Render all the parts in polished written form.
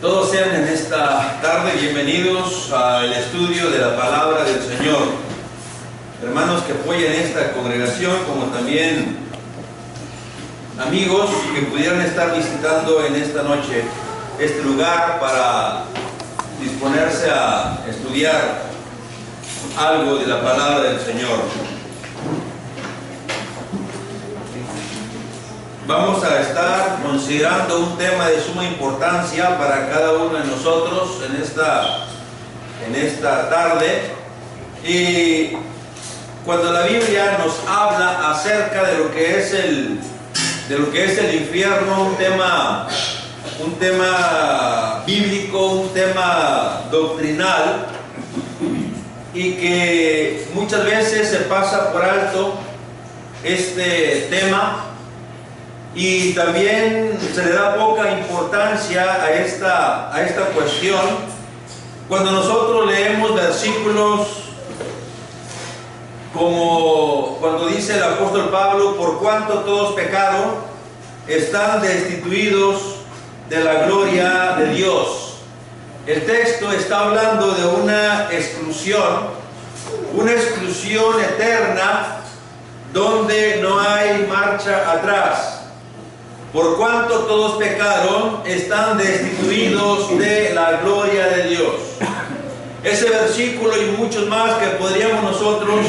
Todos sean en esta tarde bienvenidos al estudio de la palabra del Señor. Hermanos que apoyan esta congregación, como también amigos que pudieran estar visitando en esta noche este lugar para disponerse a estudiar algo de la palabra del Señor. Vamos a estar considerando un tema de suma importancia para cada uno de nosotros en esta tarde. Y cuando la Biblia nos habla acerca de lo que es el infierno, un tema bíblico, un tema doctrinal, y que muchas veces se pasa por alto este tema, y también se le da poca importancia a esta cuestión. Cuando nosotros leemos versículos como cuando dice el apóstol Pablo: por cuanto todos pecaron, están destituidos de la gloria de Dios. El texto está hablando de una exclusión eterna, donde no hay marcha atrás. Por cuanto todos pecaron, están destituidos de la gloria de Dios. Ese versículo y muchos más que podríamos nosotros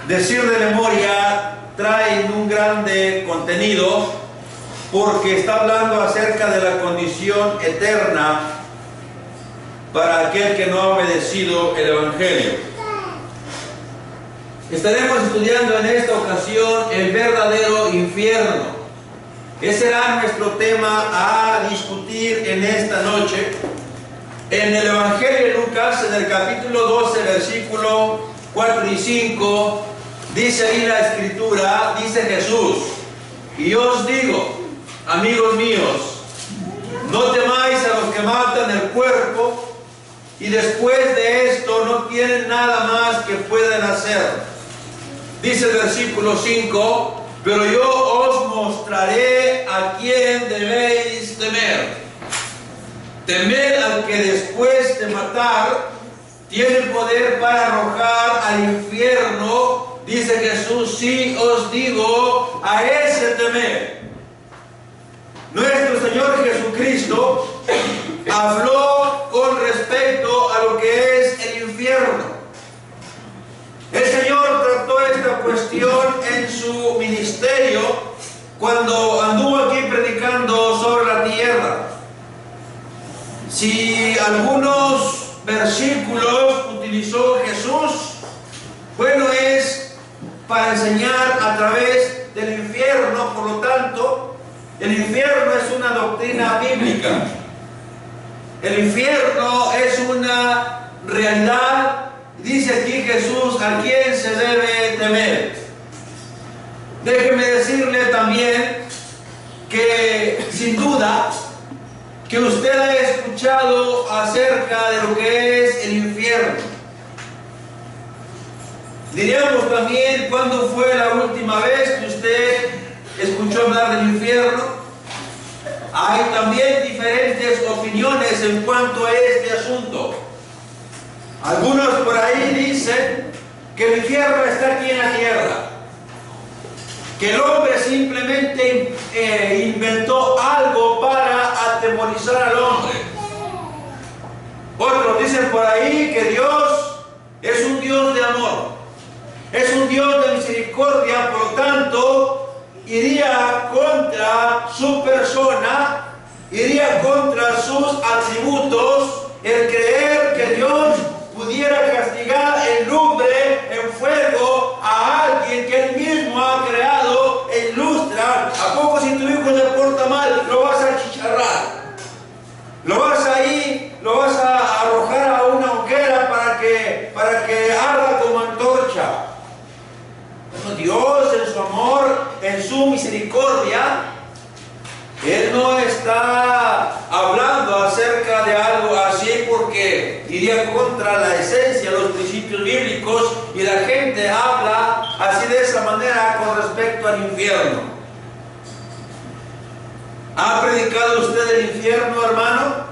decir de memoria traen un grande contenido, porque está hablando acerca de la condición eterna para aquel que no ha obedecido el Evangelio. Estaremos estudiando en esta ocasión el verdadero infierno. Ese será nuestro tema a discutir en esta noche. En el Evangelio de Lucas, en el capítulo 12, versículo 4 y 5, dice ahí la Escritura, dice Jesús: y yo os digo, amigos míos, no temáis a los que matan el cuerpo, y después de esto no tienen nada más que puedan hacer. Dice el versículo 5: pero yo os mostraré a quién debéis temer. Temed al que después de matar tiene poder para arrojar al infierno. Dice Jesús: sí os digo, a ese temer. Nuestro Señor Jesucristo habló con respecto a lo que es el infierno. El Señor trató esta cuestión en su ministerio cuando anduvo aquí predicando sobre la tierra. Si algunos versículos utilizó Jesús, bueno, es para enseñar a través del infierno. Por lo tanto, el infierno es una doctrina bíblica. El infierno es una realidad. Dice aquí Jesús a quién se debe temer. Déjeme decirle también que sin duda que usted ha escuchado acerca de lo que es el infierno. Diríamos también, ¿cuándo fue la última vez que usted escuchó hablar del infierno? Hay también diferentes opiniones en cuanto a este asunto. Algunos por ahí dicen que el infierno está aquí en la tierra, que el hombre simplemente inventó algo para atemorizar al hombre. Otros dicen por ahí que Dios es un Dios de amor, es un Dios de misericordia, por lo tanto iría contra su persona, iría contra sus atributos el creer que Dios pudiera castigar en lumbre, en fuego, a alguien que él mismo ha creado e ilustra. ¿A poco si tu hijo se porta mal, lo vas a achicharrar? Lo vas a arrojar a una hoguera para que arda como antorcha. Bueno, Dios en su amor, en su misericordia, Él no está hablando acerca de algo así porque iría contra la esencia, los principios bíblicos, y la gente habla así de esa manera con respecto al infierno. ¿Ha predicado usted el infierno, hermano?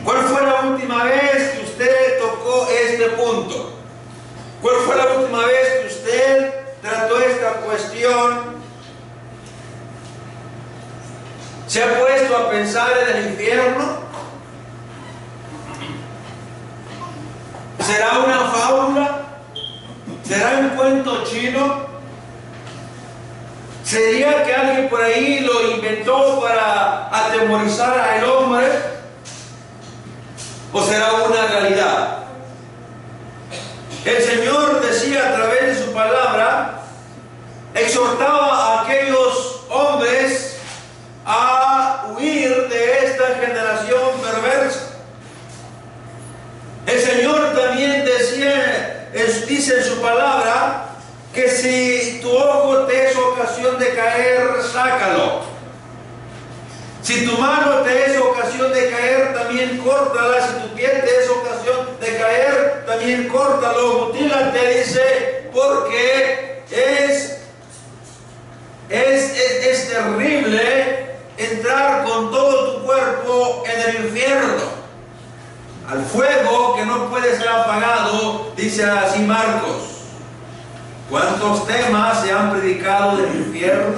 ¿Cuál fue la última vez que usted tocó este punto? ¿Cuál fue la última vez que usted trató esta cuestión? ¿Se ha puesto a pensar en el infierno? ¿Será una fábula? ¿Será un cuento chino? ¿Sería que alguien por ahí lo inventó para atemorizar al hombre? ¿O será una realidad? El Señor decía a través de su palabra, exhortaba a aquellos hombres a huir de esta generación perversa. El Señor también decía, dice en su palabra, que si tu ojo te es ocasión de caer, sácalo. Si tu mano te es ocasión de caer, también córtala. Si tu pie te es ocasión de caer, también córtalo. Mutílate, dice, porque es terrible entrar con todo tu cuerpo en el infierno. Al fuego que no puede ser apagado, dice así Marcos. ¿Cuántos temas se han predicado del infierno?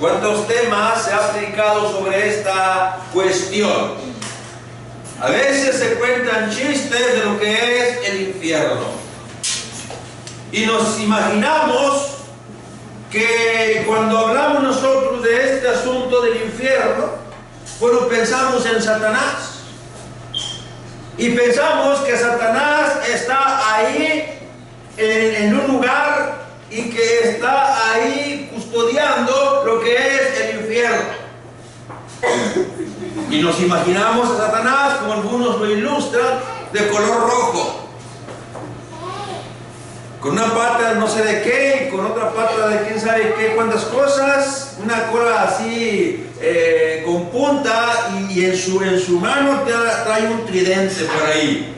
¿Cuántos temas se ha predicado sobre esta cuestión? A veces se cuentan chistes de lo que es el infierno. Y nos imaginamos que cuando hablamos nosotros de este asunto del infierno, bueno, pensamos en Satanás. Y pensamos que Satanás está ahí en un lugar y que está ahí custodiando lo que es el infierno. Y nos imaginamos a Satanás, como algunos lo ilustran, de color rojo, con una pata no sé de qué, y con otra pata de quién sabe qué, cuántas cosas, una cola así con punta, y en su mano trae un tridente por ahí.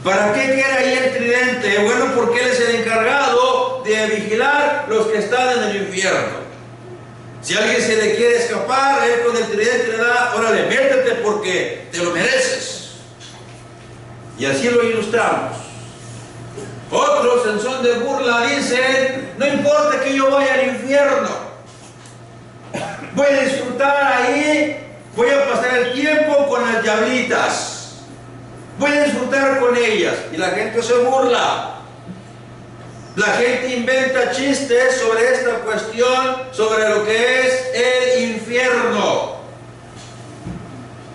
¿Para qué quiere ahí el tridente? Bueno, porque él es el encargado de vigilar los que están en el infierno. Si a alguien se le quiere escapar, él con el tridente le da, órale, métete porque te lo mereces. Y así lo ilustramos. Otros en son de burla dicen, no importa que yo vaya al infierno, voy a disfrutar ahí, voy a pasar el tiempo con las diablitas. Voy a disfrutar con ellas. Y la gente se burla. La gente inventa chistes sobre esta cuestión, sobre lo que es el infierno.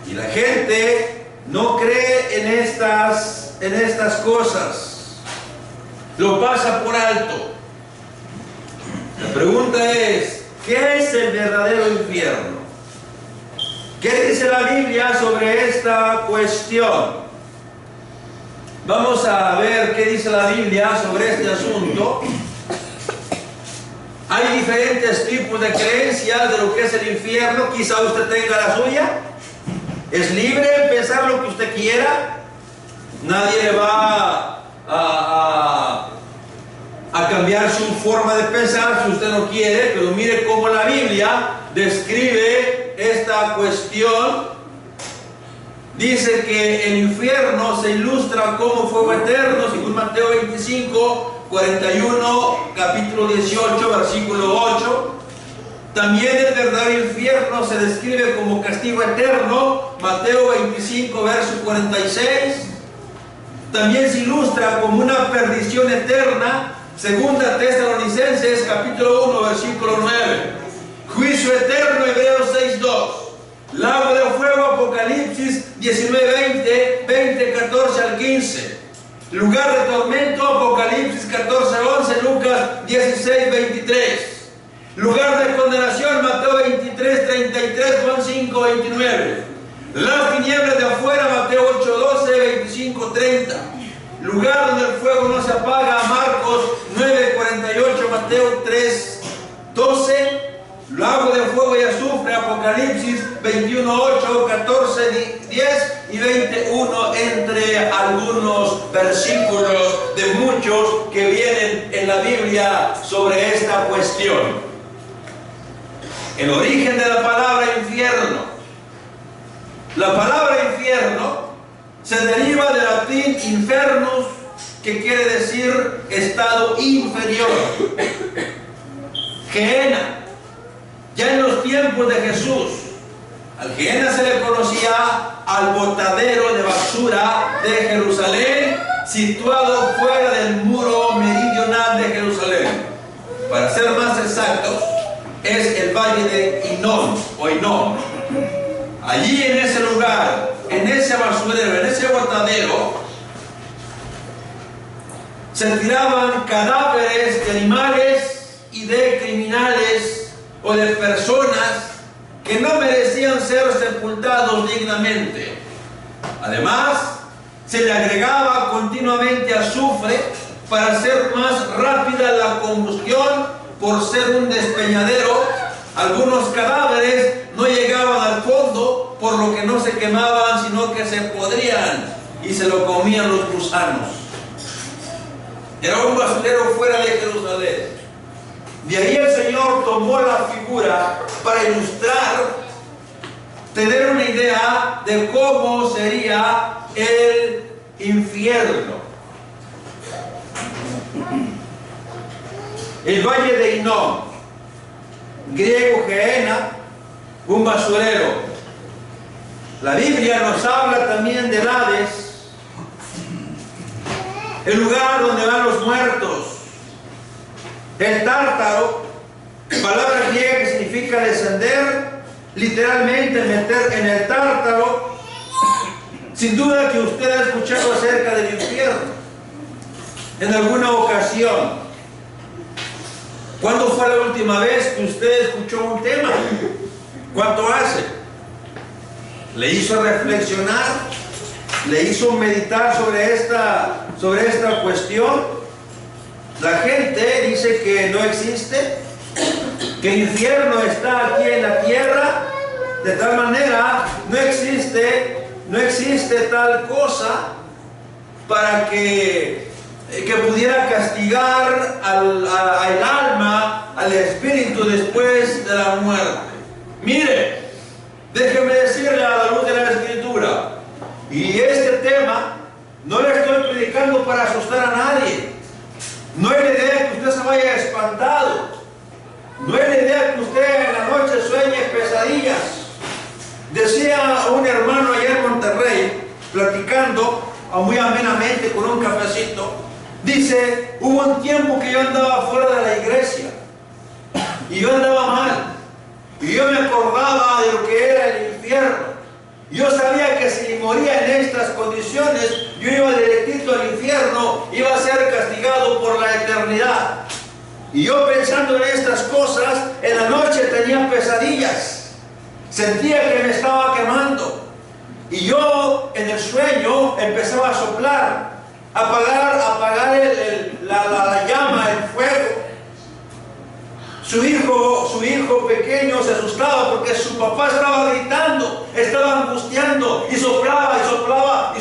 Y la gente no cree en estas cosas. Lo pasa por alto. La pregunta es, ¿qué es el verdadero infierno? ¿Qué dice la Biblia sobre esta cuestión? Vamos a ver qué dice la Biblia sobre este asunto. Hay diferentes tipos de creencias de lo que es el infierno. Quizá usted tenga la suya. Es libre de pensar lo que usted quiera. Nadie le va a cambiar su forma de pensar si usted no quiere. Pero mire cómo la Biblia describe esta cuestión. Dice que el infierno se ilustra como fuego eterno, según Mateo 25, 41, capítulo 18, versículo 8. También el verdadero infierno se describe como castigo eterno, Mateo 25, verso 46. También se ilustra como una perdición eterna, segunda Tesalonicenses, capítulo 1, versículo 9. Juicio eterno, Hebreos 6, 2. Lago de fuego, Apocalipsis 19, 20, 14 al 15. Lugar de tormento, Apocalipsis 14, 11, Lucas 16, 23. Lugar de condenación, Mateo 23, 33, Juan 5, 29. Las tinieblas de afuera, Mateo 8, 12, 25, 30. Lugar donde el fuego no se apaga, Marcos 9, 48, Mateo 3, 12. Lago de fuego y azufre, Apocalipsis 21, 8, 14, 10 y 21, entre algunos versículos de muchos que vienen en la Biblia sobre esta cuestión. El origen de la palabra infierno La palabra infierno se deriva del latín infernus, que quiere decir estado inferior. Gehenna. Ya en los tiempos de Jesús, al Gehenna se le conocía al botadero de basura de Jerusalén, situado fuera del muro meridional de Jerusalén. Para ser más exactos, es el valle de Hinnom o Hinnom. Allí en ese lugar, en ese basurero, en ese botadero, se tiraban cadáveres de animales y de criminales o de personas que no merecían ser sepultados dignamente. Además, se le agregaba continuamente azufre para hacer más rápida la combustión por ser un despeñadero. Algunos cadáveres no llegaban al fondo, por lo que no se quemaban, sino que se podrían y se lo comían los gusanos. Era un basurero fuera de Jerusalén. De ahí el Señor tomó la figura para ilustrar, tener una idea de cómo sería el infierno. El valle de Hinnom, griego Gehenna, un basurero. La Biblia nos habla también del Hades, el lugar donde van los muertos. El Tártaro, palabra griega que significa descender, literalmente meter en el Tártaro. Sin duda que usted ha escuchado acerca del infierno en alguna ocasión. ¿Cuándo fue la última vez que usted escuchó un tema? ¿Cuánto hace? ¿Le hizo reflexionar? ¿Le hizo meditar sobre esta cuestión? La gente dice que no existe, que el infierno está aquí en la tierra, de tal manera no existe tal cosa para que pudiera castigar al alma, al espíritu después de la muerte. Mire, déjeme decirle a la luz de la Escritura, y este tema no le estoy predicando para asustar a nadie. No es la idea que usted se vaya espantado. No es la idea que usted en la noche sueñe pesadillas. Decía un hermano allá en Monterrey, platicando muy amenamente con un cafecito, dice, hubo un tiempo que yo andaba fuera de la iglesia y yo andaba mal y yo me acordaba de lo que era el infierno. Yo sabía que si moría en estas condiciones, yo iba directito al infierno, iba a ser castigado por la eternidad. Y yo pensando en estas cosas, en la noche tenía pesadillas. Sentía que me estaba quemando. Y yo en el sueño empezaba a soplar, a apagar la llama, el fuego. Su hijo pequeño se asustaba porque su papá estaba gritando, estaba angustiando y soplaba y soplaba y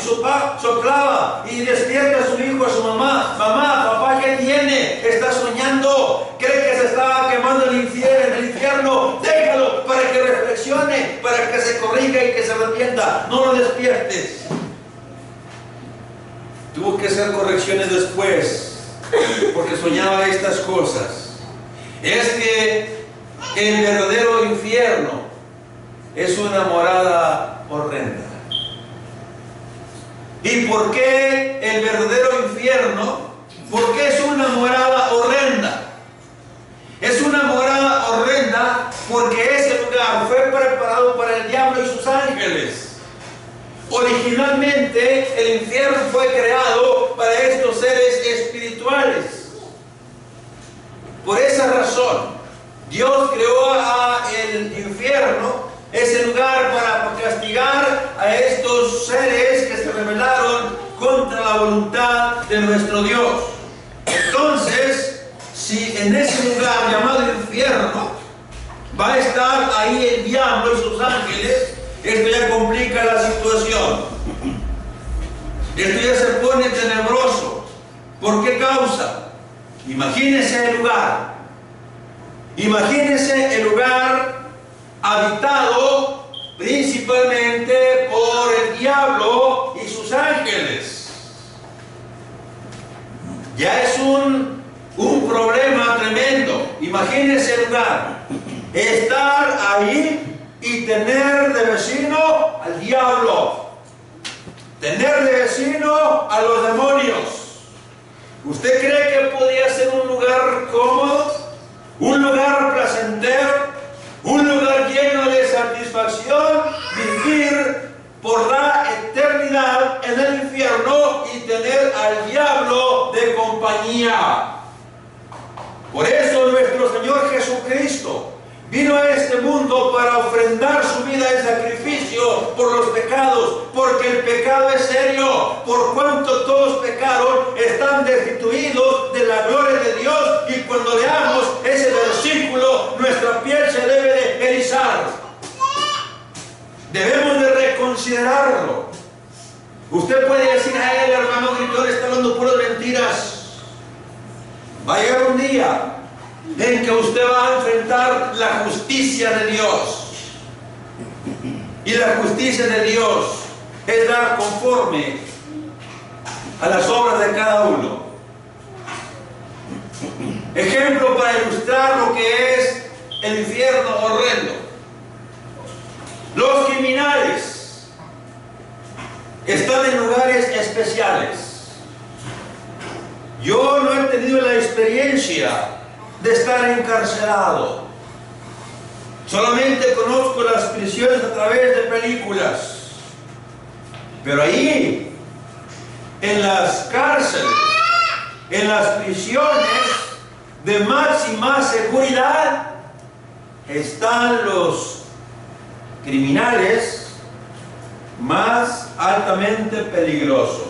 soplaba y despierta a su hijo, a su mamá. Mamá, papá, ¿qué tiene? Está soñando, cree que se estaba quemando el infierno. Déjalo para que reflexione, para que se corrija y que se arrepienta. No lo despiertes. Tuvo que hacer correcciones después porque soñaba estas cosas. Es que el verdadero infierno es una morada horrenda. ¿Y por qué el verdadero infierno? ¿Por qué es una morada horrenda? Es una morada horrenda porque ese lugar fue preparado para el diablo y sus ángeles. Originalmente el infierno fue creado para estos seres espirituales. Por esa razón, Dios creó el infierno, ese lugar para castigar a estos seres que se rebelaron contra la voluntad de nuestro Dios. Entonces, si en ese lugar llamado infierno va a estar ahí el diablo y sus ángeles, esto ya complica la situación. Esto ya se pone tenebroso. ¿Por qué causa? Imagínense el lugar. Imagínense el lugar habitado principalmente por Imagínense el lugar. Estar ahí y tener de vecino al diablo. Tener de vecino a los demonios. ¿Usted cree que podía ser un lugar cómodo? ¿Un lugar placentero? ¿Un lugar lleno de satisfacción? Vivir por la eternidad en el infierno y tener al diablo de compañía. Por eso nuestro Señor Jesucristo vino a este mundo para ofrendar su vida en sacrificio por los pecados, porque el pecado es serio. Por cuanto todos pecaron, están destituidos de la gloria de Dios, y cuando leamos ese versículo, nuestra piel se debe de erizar. Debemos de reconsiderarlo. Usted puede decir: a él, hermano Gritón, está hablando puras mentiras. Va a llegar un día en que usted va a enfrentar la justicia de Dios. Y la justicia de Dios es dar conforme a las obras de cada uno. Ejemplo para ilustrar lo que es el infierno horrendo. Los criminales están en lugares especiales. Yo no he tenido la experiencia de estar encarcelado. Solamente conozco las prisiones a través de películas. Pero ahí, en las cárceles, en las prisiones de máxima seguridad, están los criminales más altamente peligrosos.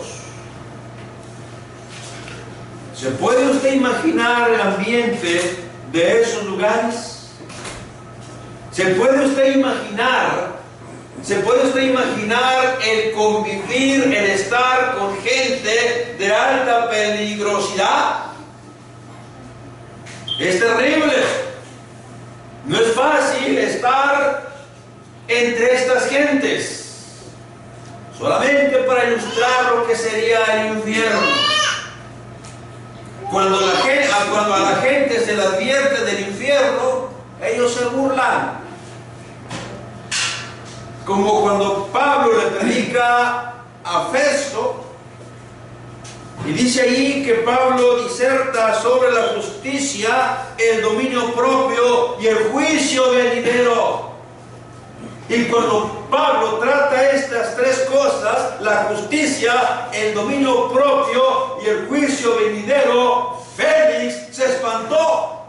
¿Se puede usted imaginar el ambiente de esos lugares? ¿Se puede usted imaginar el convivir, el estar con gente de alta peligrosidad? Es terrible. No es fácil estar entre estas gentes. Solamente para ilustrar lo que sería el infierno. Cuando a la gente se le advierte del infierno, ellos se burlan. Como cuando Pablo le predica a Festo, y dice ahí que Pablo diserta sobre la justicia, el dominio propio y el juicio venidero. Y cuando Pablo trata estas tres cosas, la justicia, el dominio propio y el juicio venidero, Félix se espantó,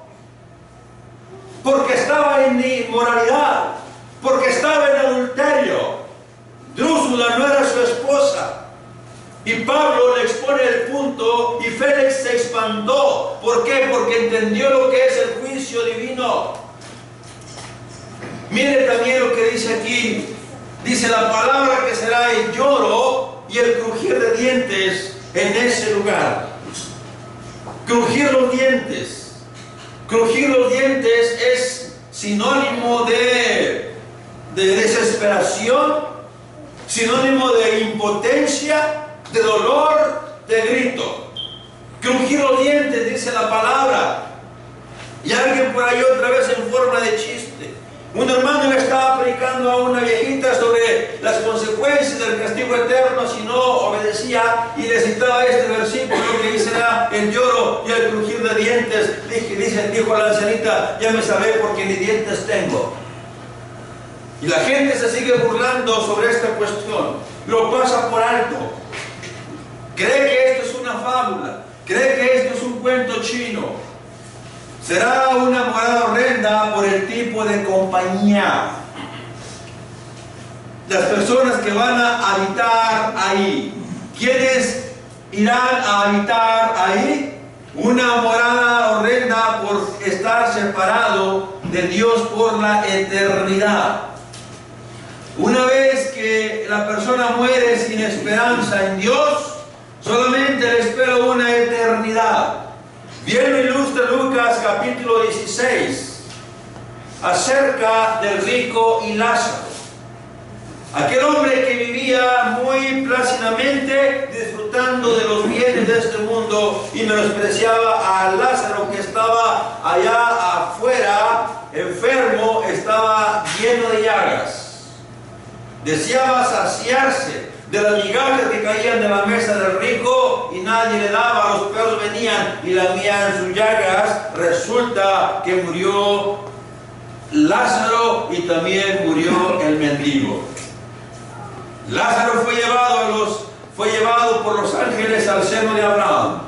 porque estaba en inmoralidad, porque estaba en adulterio. Drúzula no era su esposa. Y Pablo le expone el punto y Félix se espantó. ¿Por qué? Porque entendió lo que es el juicio divino. Mire también lo que dice aquí. Dice la palabra que será el lloro y el crujir de dientes en ese lugar. Crujir los dientes. Crujir los dientes es sinónimo de desesperación, sinónimo de impotencia, de dolor, de grito. Crujir los dientes, dice la palabra. Y alguien por ahí otra vez en forma de chiste. Un hermano le estaba predicando a una viejita sobre las consecuencias del castigo eterno si no obedecía, y le citaba este versículo que dice: el lloro y el crujir de dientes. Dijo la ancianita: ya me sabe porque ni dientes tengo. Y la gente se sigue burlando sobre esta cuestión. Lo pasa por alto. Cree que esto es una fábula. Cree que esto es un cuento chino. Será una morada horrenda por el tipo de compañía. Las personas que van a habitar ahí. ¿Quiénes irán a habitar ahí? Una morada horrenda por estar separado de Dios por la eternidad. Una vez que la persona muere sin esperanza en Dios, solamente le espera una eternidad. Bien lo ilustra Lucas capítulo 16 acerca del rico y Lázaro. Aquel hombre que vivía muy plácidamente disfrutando de los bienes de este mundo y menospreciaba a Lázaro que estaba allá afuera, enfermo, estaba lleno de llagas. Deseaba saciarse de las migajas que caían de la mesa del rico y nadie le daba. Los perros venían y lamían sus llagas. Resulta que murió Lázaro y también murió el mendigo. Lázaro fue llevado por los ángeles al seno de Abraham.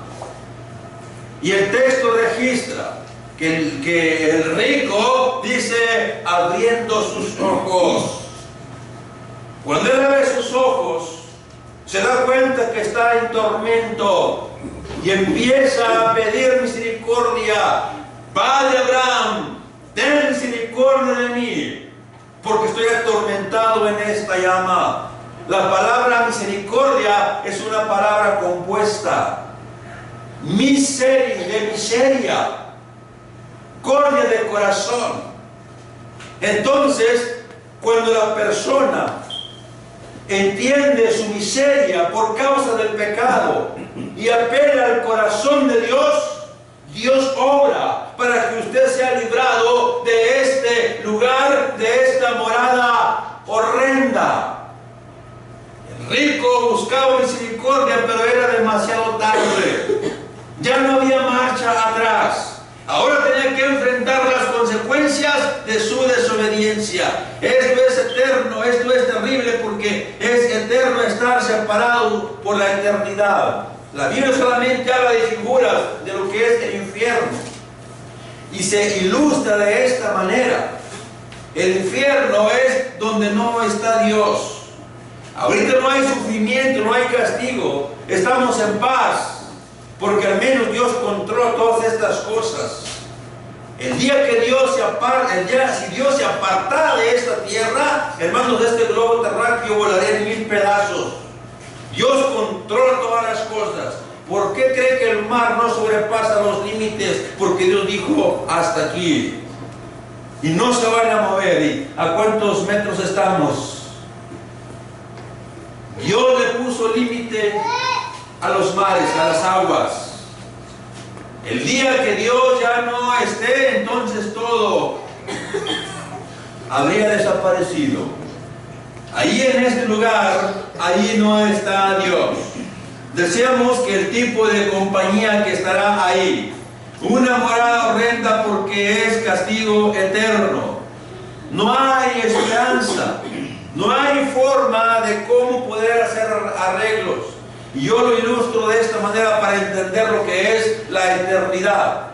Y el texto registra que el rico dice abriendo sus ojos. Cuando él abre sus ojos, se da cuenta que está en tormento y empieza a pedir misericordia. Padre Abraham, ten misericordia de mí, porque estoy atormentado en esta llama. La palabra misericordia es una palabra compuesta. Miseria, de miseria. Cordia de corazón. Entonces, cuando la persona entiende su miseria por causa del pecado y apela al corazón de Dios, Dios obra para que usted sea librado de este lugar, de esta morada horrenda. El rico buscaba misericordia, pero era demasiado tarde. Ya no había marcha atrás. Ahora tenía que enfrentar las consecuencias de su desobediencia. Esto es eterno, esto es terrible porque es eterno estar separado por la eternidad. La Biblia solamente habla de figuras de lo que es el infierno. Y se ilustra de esta manera. El infierno es donde no está Dios. Ahorita no hay sufrimiento, no hay castigo. Estamos en paz. Porque al menos Dios controla todas estas cosas. El día que Dios se aparta, si Dios se apartara de esta tierra, hermanos, de este globo terráqueo volaría en 1000 pedazos. Dios controla todas las cosas. ¿Por qué cree que el mar no sobrepasa los límites? Porque Dios dijo hasta aquí. Y no se van a mover. ¿Y a cuántos metros estamos? Dios le puso límite a los mares, a las aguas. El día que Dios ya no esté, entonces todo habría desaparecido. Ahí en este lugar, ahí no está Dios. Deseamos que el tipo de compañía que estará ahí, una morada horrenda porque es castigo eterno. No hay esperanza, no hay forma de cómo poder hacer arreglos. Y yo lo ilustro de esta manera para entender lo que es la eternidad.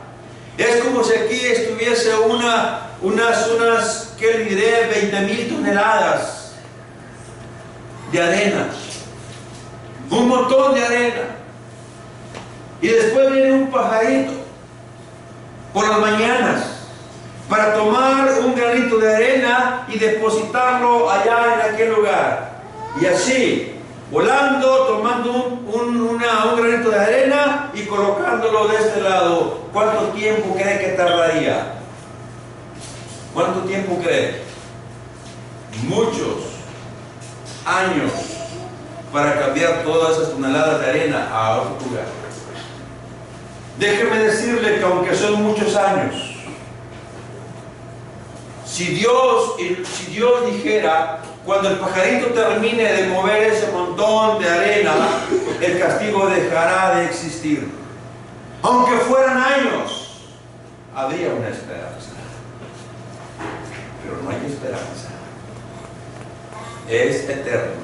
Es como si aquí estuviese unas, ¿qué le diré? 20,000 toneladas de arena. Un montón de arena. Y después viene un pajarito por las mañanas para tomar un granito de arena y depositarlo allá en aquel lugar. Y así, volando, tomando un granito de arena y colocándolo de este lado. ¿Cuánto tiempo cree que tardaría? ¿Cuánto tiempo cree? Muchos años para cambiar todas esas toneladas de arena a otro lugar. Déjeme decirle que aunque son muchos años, si Dios dijera, cuando el pajarito termine de mover ese montón de arena, el castigo dejará de existir. Aunque fueran años, habría una esperanza. Pero no hay esperanza. Es eterno.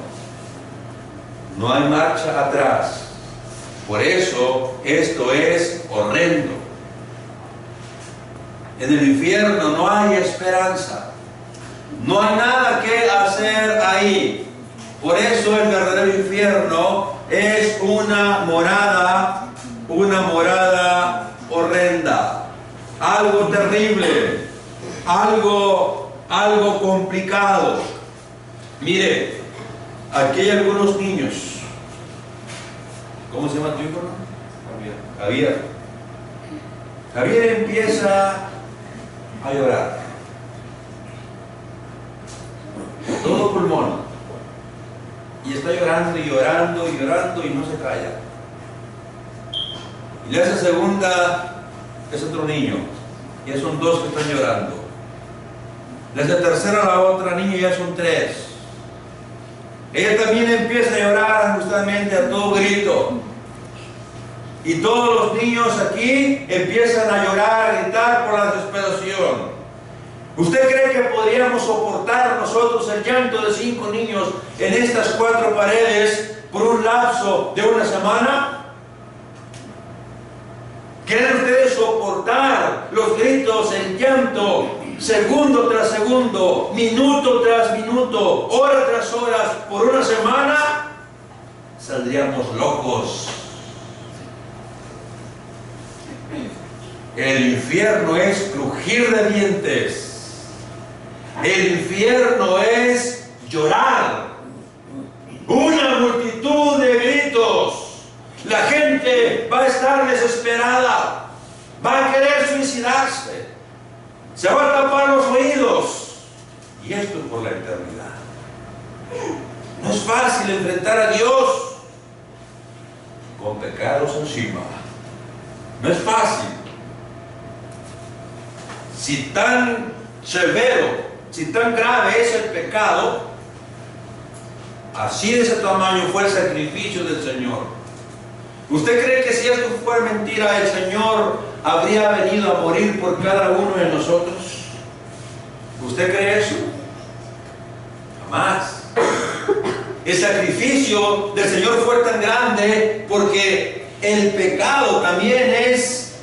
No hay marcha atrás. Por eso esto es horrendo. En el infierno no hay esperanza. No hay nada que hacer ahí. Por eso el verdadero infierno es una morada horrenda. Algo terrible. Algo complicado. Mire, aquí hay algunos niños. ¿Cómo se llama tu hijo? Javier. Javier empieza a llorar. Todo pulmón. y está llorando y llorando y llorando y no se calla. Y la segunda es otro niño, ya son dos que están llorando. La tercera, la otra niña, ya son tres. Ella también empieza a llorar justamente a todo grito. Y todos los niños aquí empiezan a llorar, a gritar por la desesperación. ¿Usted cree que podríamos soportar nosotros el llanto de 5 niños en estas 4 paredes por un lapso de una semana? ¿Quieren ustedes soportar los gritos, el llanto, segundo tras segundo, minuto tras minuto, hora tras hora, por una semana? Saldríamos locos. El infierno es crujir de dientes. El infierno es llorar. Una multitud de gritos. La gente va a estar desesperada. Va a querer suicidarse. Se va a tapar los oídos. Y esto por la eternidad. No es fácil enfrentar a Dios con pecados encima. No es fácil. Si tan severo, si tan grave es el pecado, así de ese tamaño fue el sacrificio del Señor. ¿Usted cree que si esto fuera mentira, el Señor habría venido a morir por cada uno de nosotros? ¿Usted cree eso? Jamás. El sacrificio del Señor fue tan grande porque el pecado también es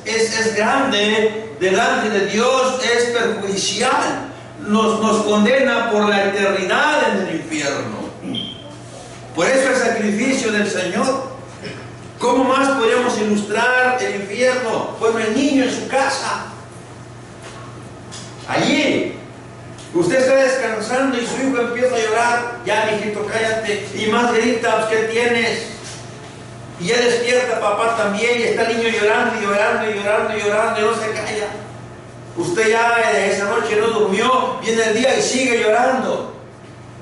grande delante de Dios, es perjudicial. Nos condena por la eternidad en el infierno. Por eso el sacrificio del Señor. ¿Cómo más podríamos ilustrar el infierno? Bueno, el niño en su casa. Allí, usted está descansando y su hijo empieza a llorar. Ya, mijito, cállate. Y más grita, ¿qué tienes? Y ya despierta papá también. Y está el niño llorando y llorando y llorando y llorando y no se calla. Usted ya esa noche no durmió. Viene el día y sigue llorando.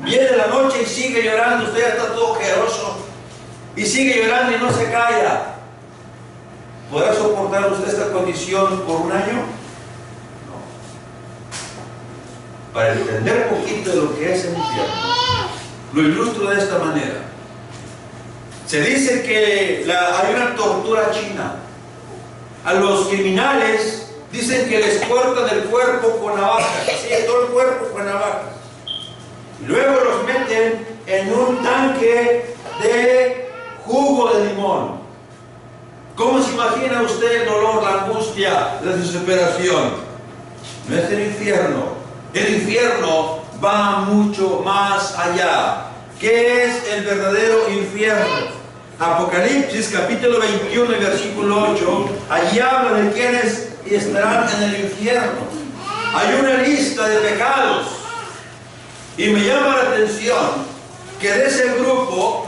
Viene la noche y sigue llorando. Usted ya está todo ojeroso. Y sigue llorando y no se calla. ¿Podrá soportar usted esta condición por un año? No. Para entender un poquito de lo que es el infierno, lo ilustro de esta manera. Se dice que hay una tortura china. A los criminales dicen que les cortan el cuerpo con navajas, así, todo el cuerpo con navajas. Y luego los meten en un tanque de jugo de limón. ¿Cómo se imagina usted el dolor, la angustia, la desesperación? No es el infierno. El infierno va mucho más allá. ¿Qué es el verdadero infierno? Apocalipsis capítulo 21 y versículo 8, allí habla de quienes estarán en el infierno. Hay una lista de pecados y me llama la atención que de ese grupo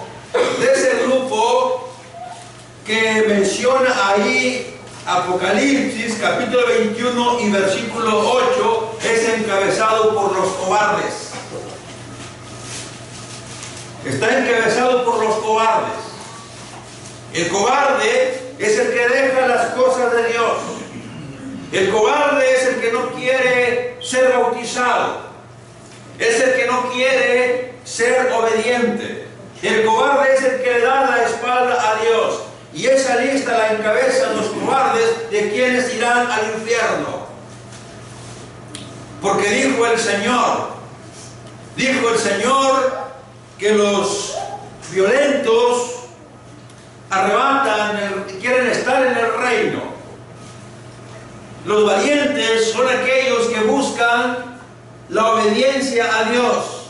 que menciona ahí Apocalipsis capítulo 21 y versículo 8 es encabezado por los cobardes. Está encabezado por los cobardes. El cobarde es el que deja las cosas de Dios. El cobarde es el que no quiere ser bautizado. Es el que no quiere ser obediente. El cobarde es el que le da la espalda a Dios. Y esa lista la encabezan los cobardes de quienes irán al infierno. Porque dijo el Señor que los violentos quieren estar en el reino. Los valientes son aquellos que buscan la obediencia a Dios.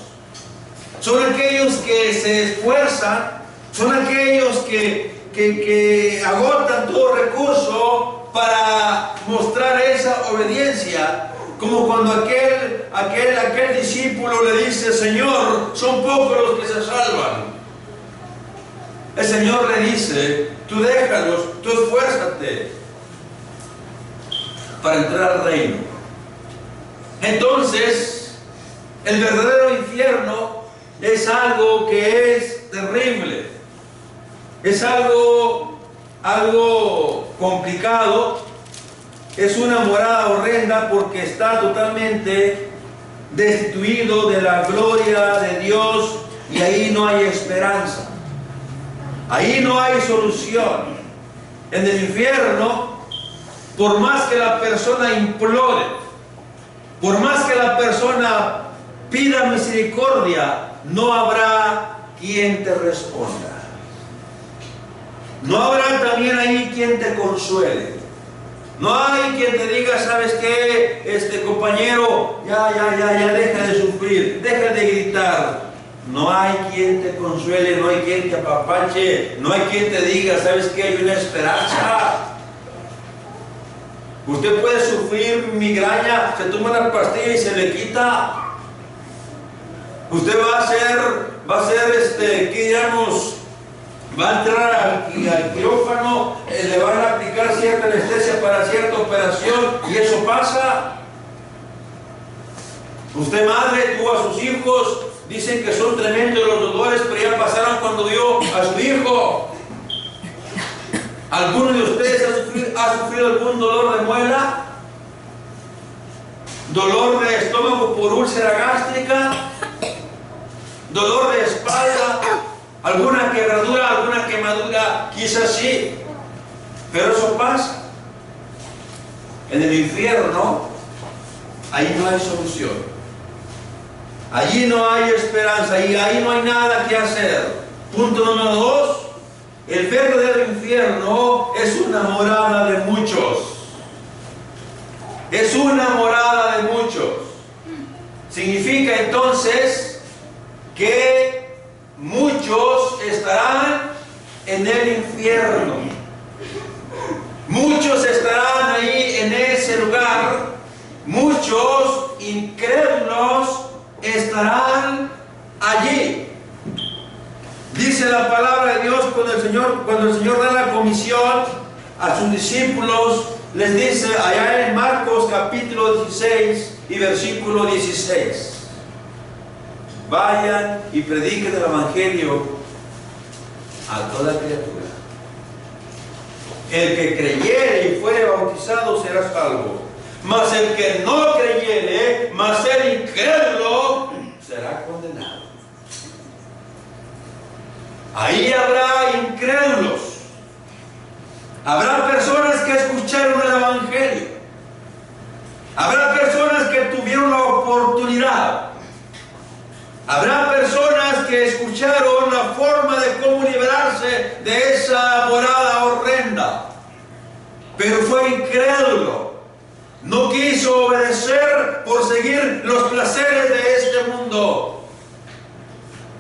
Son aquellos que se esfuerzan, son aquellos que agotan todo recurso para mostrar esa obediencia. Como cuando aquel discípulo le dice: Señor, son pocos los que se salvan. El Señor le dice: tú déjalos, tú esfuérzate para entrar al reino. Entonces, el verdadero infierno es algo que es terrible, es algo complicado, es una morada horrenda porque está totalmente destituido de la gloria de Dios y ahí no hay esperanza, ahí no hay solución. En el infierno, por más que la persona implore, por más que la persona pida misericordia, no habrá quien te responda. No habrá también ahí quien te consuele. No hay quien te diga, ¿sabes qué? Compañero, ya deja de sufrir, deja de gritar. No hay quien te consuele, no hay quien te apapache, no hay quien te diga, ¿sabes qué? Hay una esperanza. Usted puede sufrir migraña, se toma la pastilla y se le quita. Usted va a ser, digamos, va a entrar al quirófano, le van a aplicar cierta anestesia para cierta operación y eso pasa. Usted, madre, tuvo a sus hijos, dicen que son tremendos los dolores, pero ya pasaron cuando vio a su hijo. ¿Alguno de ustedes ha sufrido algún dolor de muela? ¿Dolor de estómago por úlcera gástrica? ¿Dolor de espalda? ¿Alguna quebradura, alguna quemadura? Quizás sí, pero eso pasa. En el infierno, ahí no hay solución. Allí no hay esperanza y ahí no hay nada que hacer. Punto número 2. El verdadero infierno es una morada de muchos. Es una morada de muchos. Significa entonces que muchos estarán en el infierno. Muchos estarán ahí en ese lugar. Muchos incrédulos estarán allí. Dice la palabra de Dios cuando el Señor da la comisión a sus discípulos, les dice allá en Marcos capítulo 16 y versículo 16. Vayan y prediquen el evangelio a toda criatura. El que creyere y fuere bautizado será salvo, mas el que no creyere, mas el incrédulo será condenado. Ahí habrá incrédulos. Habrá personas que escucharon el evangelio. Habrá personas que tuvieron la oportunidad. Habrá personas que escucharon la forma de cómo liberarse de esa morada horrenda. Pero fue incrédulo. No quiso obedecer por seguir los placeres de este mundo,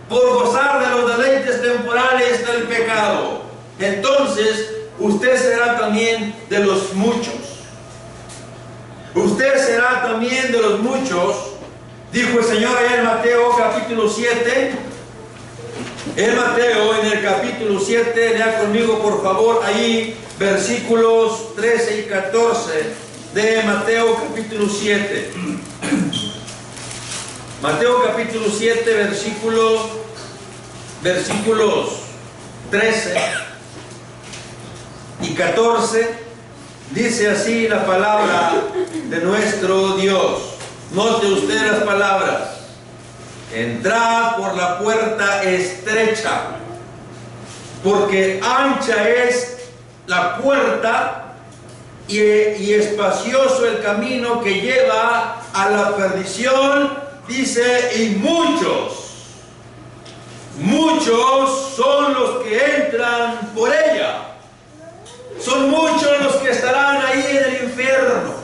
por gozar de los deleites temporales del pecado. Entonces, usted será también de los muchos. Usted será también de los muchos. Dijo el Señor allá en Mateo capítulo 7. En Mateo, en el capítulo 7, lea conmigo por favor ahí versículos 13 y 14 de Mateo capítulo 7. Mateo capítulo 7, versículos 13 y 14, dice así la palabra de nuestro Dios. Note usted las palabras. Entrad por la puerta estrecha, porque ancha es la puerta y espacioso el camino que lleva a la perdición. Dice, y muchos son los que entran por ella. Son muchos los que estarán ahí en el infierno.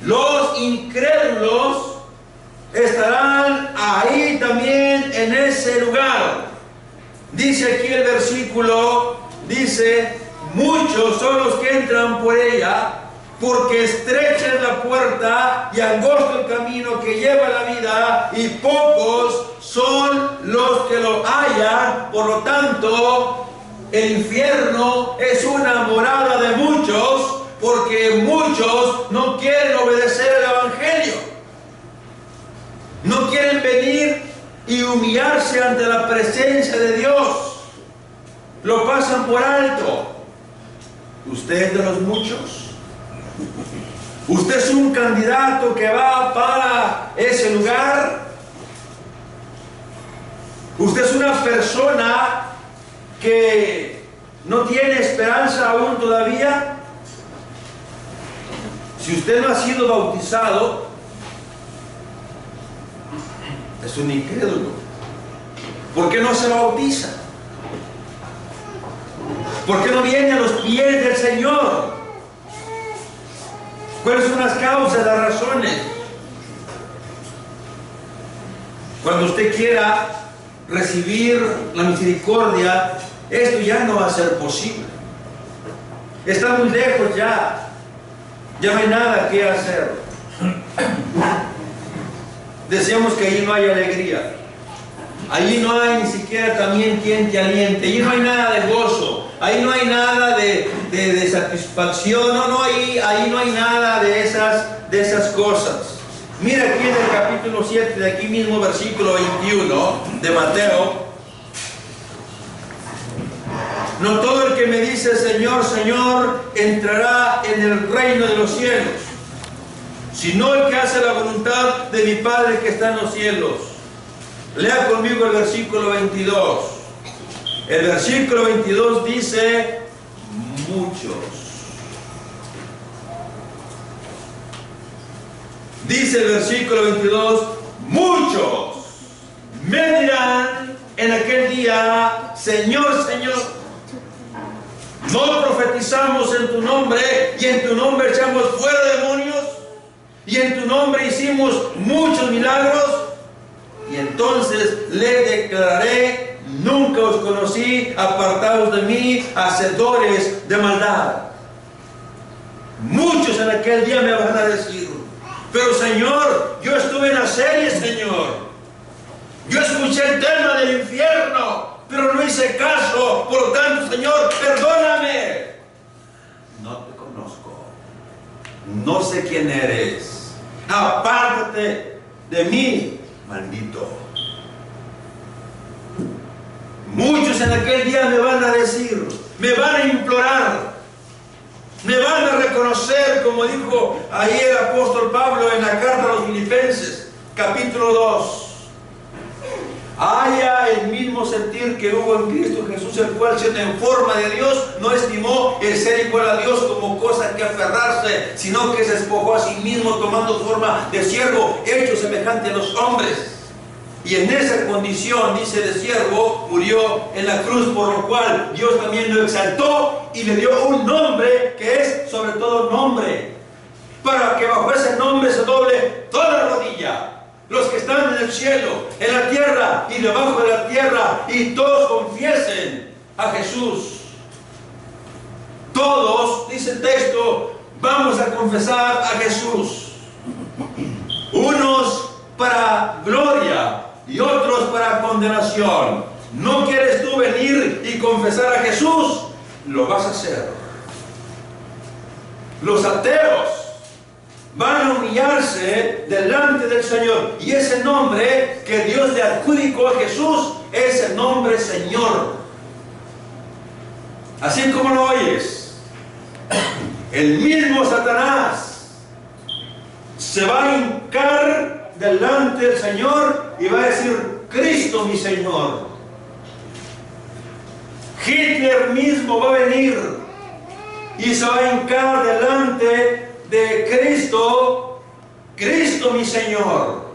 Los incrédulos estarán ahí también en ese lugar. Dice aquí el versículo, dice, muchos son los que entran por ella, porque estrecha es la puerta y angosto el camino que lleva a la vida, y pocos son los que lo hallan. Por lo tanto, el infierno es una morada de muchos, porque muchos no quieren obedecer el evangelio. No quieren venir y humillarse ante la presencia de Dios. Lo pasan por alto. ¿Usted es de los muchos? ¿Usted es un candidato que va para ese lugar? ¿Usted es una persona que no tiene esperanza aún todavía? Si usted no ha sido bautizado, es un incrédulo. ¿Por qué no se bautiza? ¿Por qué no viene a los pies del Señor? ¿Cuáles son las causas, las razones? Cuando usted quiera recibir la misericordia, esto ya no va a ser posible. Está muy lejos ya. Ya no hay nada que hacer. Decíamos que allí no hay alegría. Allí no hay ni siquiera también quien te aliente. Allí no hay nada de gozo. Ahí no hay nada de satisfacción. Ahí no hay nada de esas cosas. Mira aquí en el capítulo 7, de aquí mismo, versículo 21 de Mateo. No todo el que me dice Señor, Señor, entrará en el reino de los cielos, sino el que hace la voluntad de mi Padre que está en los cielos. Lea conmigo el versículo 22. El versículo 22 dice, muchos. Dice el versículo 22, muchos me dirán en aquel día, Señor, Señor, ¿no profetizamos en tu nombre y en tu nombre echamos fuera demonios y en tu nombre hicimos muchos milagros? Y entonces le declararé, nunca os conocí, apartados de mí, hacedores de maldad. Muchos en aquel día me van a decir, pero Señor, yo estuve en la serie, Señor. Yo escuché el tema del infierno, pero no hice caso. Por lo tanto, Señor, perdóname. No te conozco. No sé quién eres. Apártate de mí, maldito. Muchos en aquel día me van a decir, me van a implorar, me van a reconocer, como dijo ahí el apóstol Pablo en la carta a los Filipenses, capítulo 2. Haya el mismo sentir que hubo en Cristo Jesús, el cual, siendo en forma de Dios, no estimó el ser igual a Dios como cosa que aferrarse, sino que se despojó a sí mismo, tomando forma de siervo, hecho semejante a los hombres. Y en esa condición, dice, de siervo, murió en la cruz, por lo cual Dios también lo exaltó y le dio un nombre que es sobre todo nombre, para que bajo ese nombre se doble toda rodilla, los que están en el cielo, en la tierra y debajo de la tierra, y todos confiesen a Jesús. Todos, dice el texto, vamos a confesar a Jesús. Unos para gloria y otros para condenación. ¿No quieres tú venir y confesar a Jesús? Lo vas a hacer. Los ateos van a humillarse delante del Señor, y ese nombre que Dios le adjudicó a Jesús es el nombre Señor. Así como lo oyes, el mismo Satanás se va a hincar delante del Señor y va a decir, Cristo mi Señor. Hitler mismo va a venir y se va a hincar delante de Cristo, Cristo mi Señor.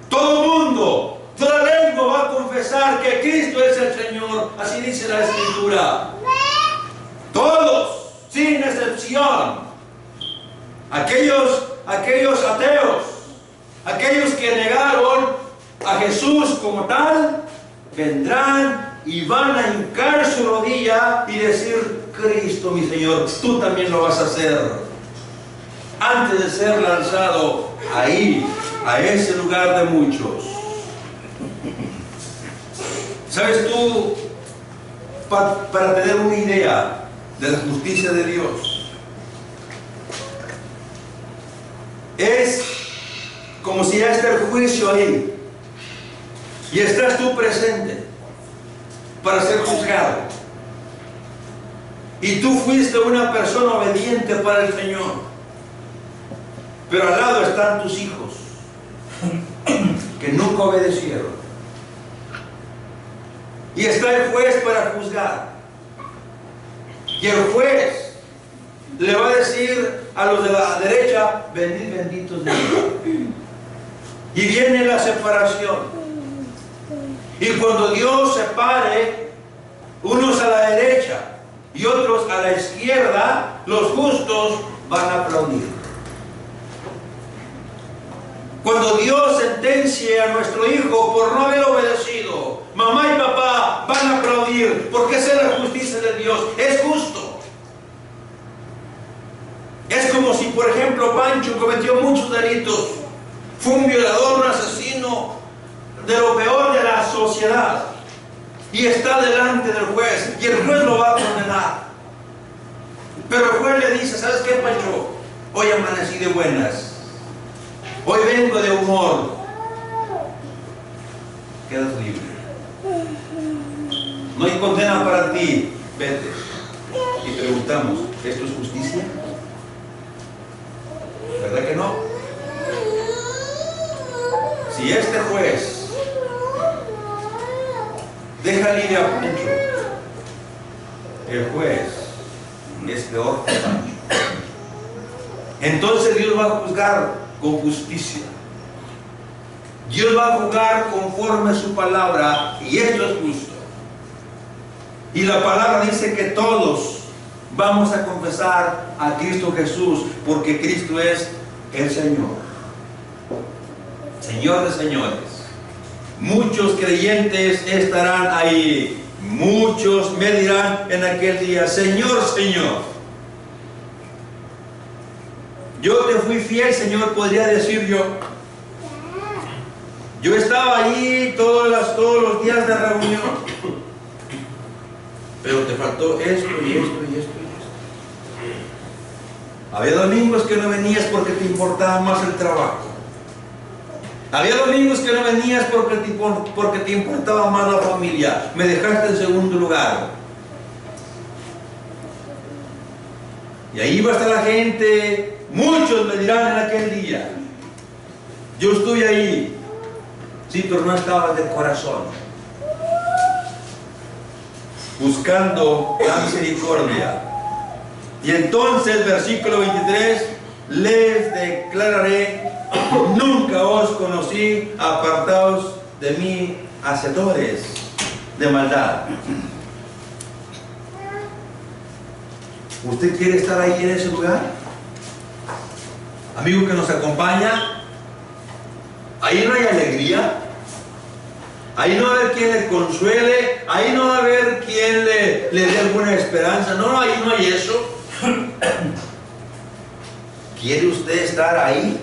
Todo mundo, toda lengua va a confesar que Cristo es el Señor. Así dice la Escritura. Todos, sin excepción. Aquellos ateos, aquellos que negaron a Jesús como tal, vendrán y van a hincar su rodilla y decir, Cristo mi Señor. Tú también lo vas a hacer. Antes de ser lanzado ahí, a ese lugar de muchos. ¿Sabes tú, para tener una idea de la justicia de Dios, es como si ya está el juicio ahí, Y estás tú presente para ser juzgado. Y tú fuiste una persona obediente para el Señor. Pero al lado están tus hijos que nunca obedecieron. Y está el juez para juzgar. Y el juez le va a decir a los de la derecha: venid benditos de Dios. Y viene la separación. Y cuando Dios separe, unos a la derecha y otros a la izquierda, los justos van a aplaudir. Cuando Dios sentencie a nuestro hijo por no haber obedecido, mamá y papá van a aplaudir, porque esa es la justicia de Dios. Es justo. Es como si, por ejemplo, Pancho cometió muchos delitos. Fue un violador, un asesino, de lo peor de la sociedad. Y está delante del juez. Y el juez lo va a condenar. Pero el juez le dice: ¿sabes qué, Pancho? Hoy amanecí de buenas. Hoy vengo de humor. Quedas libre. No hay condena para ti. Vete. Y preguntamos: ¿esto es justicia? ¿Verdad que no? Si este juez deja libre a Pancho, el juez es peor que Pancho. Entonces Dios va a juzgar con justicia. Dios va a juzgar conforme a su palabra, y esto es justo. Y la palabra dice que todos vamos a confesar a Cristo Jesús, porque Cristo es el Señor. Señor de señores. Muchos creyentes estarán ahí. Muchos me dirán en aquel día: Señor, Señor. Yo te fui fiel, Señor, podría decir yo. Yo estaba ahí todos los días de reunión. Pero te faltó esto y esto y esto y esto. Había domingos que no venías porque te importaba más el trabajo. Había domingos que no venías porque te importaba más la familia. Me dejaste en segundo lugar. Y ahí va a estar la gente. Muchos me dirán en aquel día: yo estuve ahí. Sí, pero no estaba de corazón, buscando la misericordia. Y entonces, versículo 23, les declararé: nunca os conocí, apartaos de mí, hacedores de maldad. ¿Usted quiere estar ahí en ese lugar? Amigo que nos acompaña, ahí no hay alegría, ahí no va a haber quien le consuele, ahí no va a haber quien le dé alguna esperanza. No, ahí no hay eso. ¿Quiere usted estar ahí?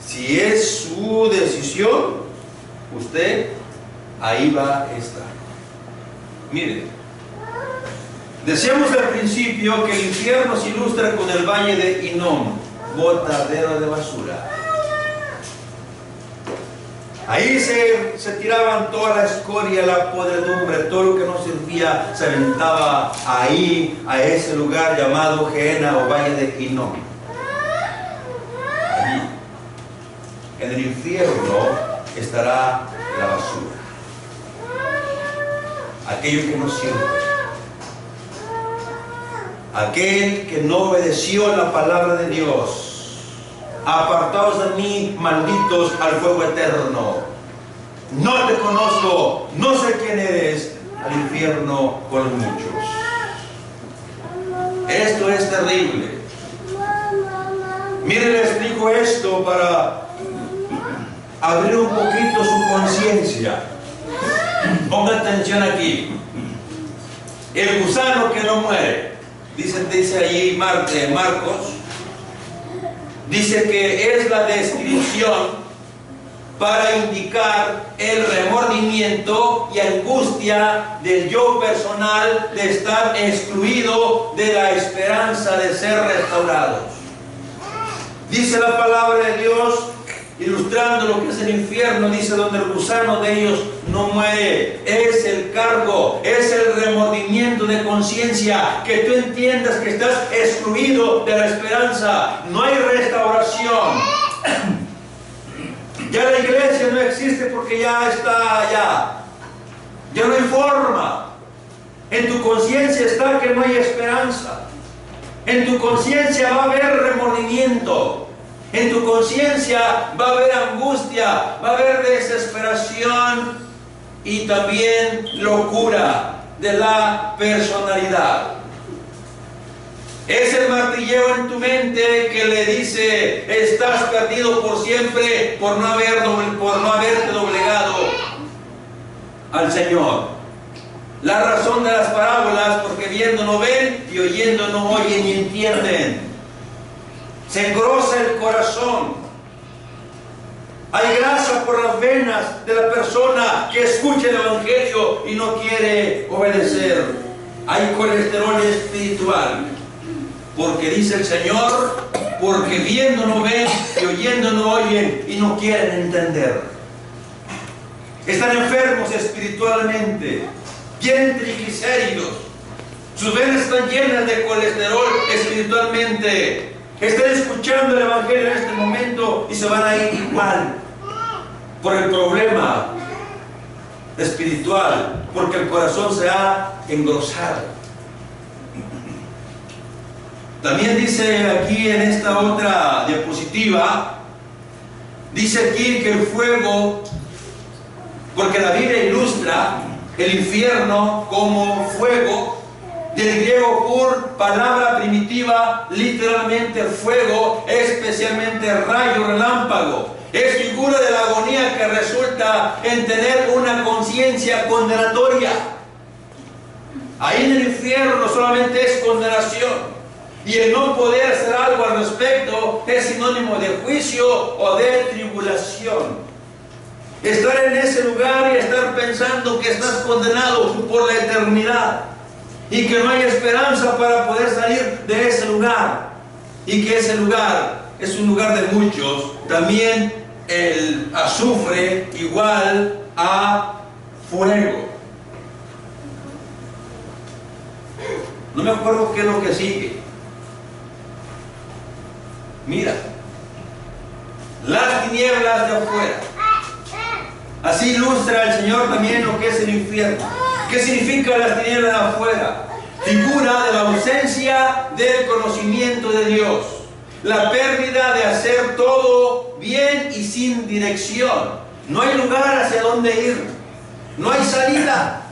Si es su decisión, usted ahí va a estar. Mire, decíamos al principio que el infierno se ilustra con el valle de Hinnom, botadero de basura. Ahí se tiraban toda la escoria, la podredumbre, todo lo que no servía se aventaba ahí, a ese lugar llamado Gehenna o valle de Hinnom. Allí, en el infierno, estará la basura, aquello que no sirve, aquel que no obedeció la palabra de Dios. Apartaos de mí, malditos, al fuego eterno. No te conozco, no sé quién eres, al infierno con muchos. Esto es terrible. Mire, le explico esto para abrir un poquito su conciencia. Ponga atención aquí. El gusano que no muere, dice allí Marcos, dice que es la descripción para indicar el remordimiento y angustia del yo personal de estar excluido de la esperanza de ser restaurados. Dice la palabra de Dios ilustrando lo que es el infierno, dice, donde el gusano de ellos no muere. Es el cargo, es el remordimiento de conciencia, que tú entiendas que estás excluido de la esperanza. No hay restauración. Ya la iglesia no existe porque ya está allá. Ya no hay forma. En tu conciencia está que no hay esperanza. En tu conciencia va a haber remordimiento. En tu conciencia va a haber angustia, va a haber desesperación y también locura de la personalidad. Es el martilleo en tu mente que le dice: estás perdido por siempre por no haberte doblegado al Señor. La razón de las parábolas, porque viendo no ven y oyendo no oyen ni entienden. Se engrosa el corazón. Hay grasa por las venas de la persona que escucha el Evangelio y no quiere obedecer. Hay colesterol espiritual. Porque dice el Señor, porque viendo no ven y oyendo no oyen y no quieren entender. Están enfermos espiritualmente, tienen triglicéridos, sus venas están llenas de colesterol espiritualmente. Están escuchando el Evangelio en este momento y se van a ir igual por el problema espiritual, porque el corazón se ha engrosado. También dice aquí en esta otra diapositiva, dice aquí que el fuego, porque la Biblia ilustra el infierno como fuego, del griego pur, palabra primitiva, literalmente fuego, especialmente rayo, relámpago. Es figura de la agonía que resulta en tener una conciencia condenatoria. Ahí en el infierno solamente es condenación. Y el no poder hacer algo al respecto es sinónimo de juicio o de tribulación. Estar en ese lugar y estar pensando que estás condenado por la eternidad y que no hay esperanza para poder salir de ese lugar, y que ese lugar es un lugar de muchos. También el azufre igual a fuego. No me acuerdo qué es lo que sigue. Mira, las tinieblas de afuera. Así ilustra el Señor también lo que es el infierno. ¿Qué significa las tinieblas de afuera? Figura de la ausencia del conocimiento de Dios, la pérdida de hacer todo bien y sin dirección. No hay lugar hacia donde ir, no hay salida.